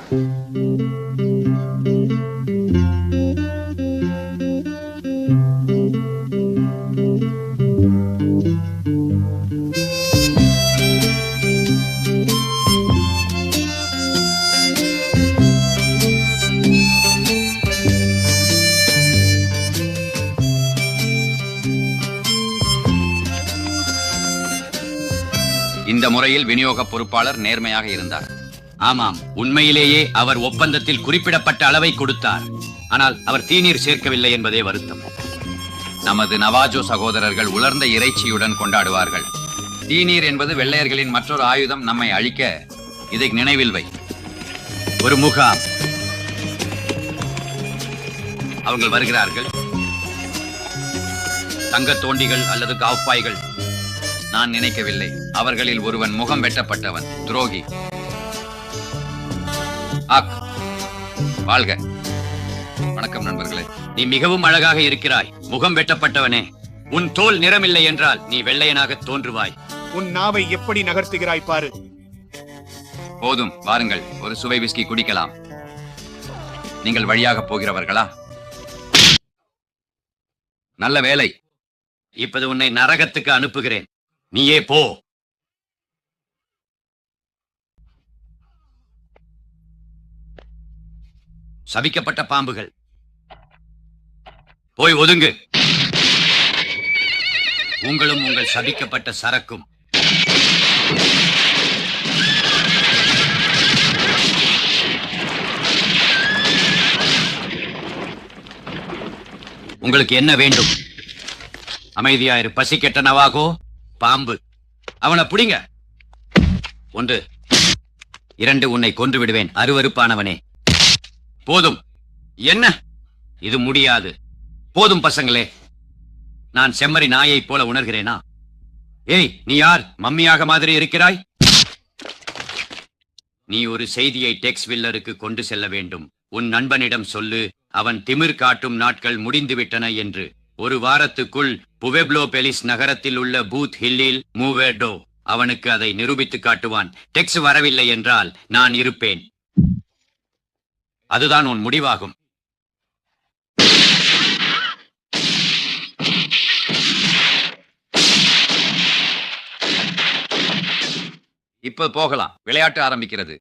இந்த முறையில் விநியோக பொறுப்பாளர் நேர்மையாக இருந்தார். ஆமாம், உண்மையிலேயே அவர் ஒப்பந்தத்தில் குறிப்பிடப்பட்ட அளவை கொடுத்தார். ஆனால் அவர் தீநீர் சேர்க்கவில்லை என்பதே வருத்தம். நமது நவாஜோ சகோதரர்கள் உலர்ந்த இறைச்சியுடன் கொண்டாடுவார்கள். தீநீர் என்பது வெள்ளையர்களின் மற்றொரு ஆயுதம். நம்மை அழிக்க இதை நினைவில் வை. ஒரு முகாம். அவர்கள் வருகிறார்கள். தங்க தோண்டிகள் அல்லது காவ்பாய்கள்? நான் நினைக்கவில்லை. அவர்களில் ஒருவன் முகம் வெட்டப்பட்டவன், துரோகி. ஆக், வாழ்க. வணக்கம் நண்பர்களே. நீ மிகவும் அழகாக இருக்கிறாய், முகம் வெட்டப்பட்டவனே. உன் தோல் நிறமில்லை என்றால் நீ வெள்ளையனாக தோன்றுவாய். உன் நாவை எப்படி நகர்த்துகிறாய் பாரு. போதும், வாருங்கள், ஒரு சுவை விஸ்கி குடிக்கலாம். நீங்கள் வழியாக போகிறவர்களா? நல்ல வேலை. இப்போது உன்னை நரகத்துக்கு அனுப்புகிறேன். நீயே போ. சபிக்கப்பட்ட பாம்புகள், போய் ஒதுங்கு. உங்களும் உங்கள் சபிக்கப்பட்ட சரக்கும். உங்களுக்கு என்ன வேண்டும்? அமைதியாயிரு. பசி கெட்ட நவாகோ. பாம்பு, அவனை பிடிங்க. 1 2, உன்னை கொன்று விடுவேன், அருவருப்பானவனே. போதும். என்ன இது? முடியாது. போதும் பசங்களே. நான் செம்மறி நாயைப் போல உணர்கிறேனா? ஏய், நீ யார்? மம்மியாக மாதிரி இருக்கிறாய். நீ ஒரு செய்தியை டெக்ஸ் வில்லருக்கு கொண்டு செல்ல வேண்டும். உன் நண்பனிடம் சொல்லு, அவன் திமிர் காட்டும் நாட்கள் முடிந்துவிட்டன என்று. 1 வாரத்துக்குள் புவெப்லோ பெலிஸ் நகரத்தில் உள்ள பூத் ஹில்லில் மூவேர்டோ அவனுக்கு அதை நிரூபித்து காட்டுவான். டெக்ஸ் வரவில்லை என்றால் நான் இருப்பேன். அதுதான் உன் முடிவாகும். இப்ப போகலாம், விளையாட்டு ஆரம்பிக்கிறது.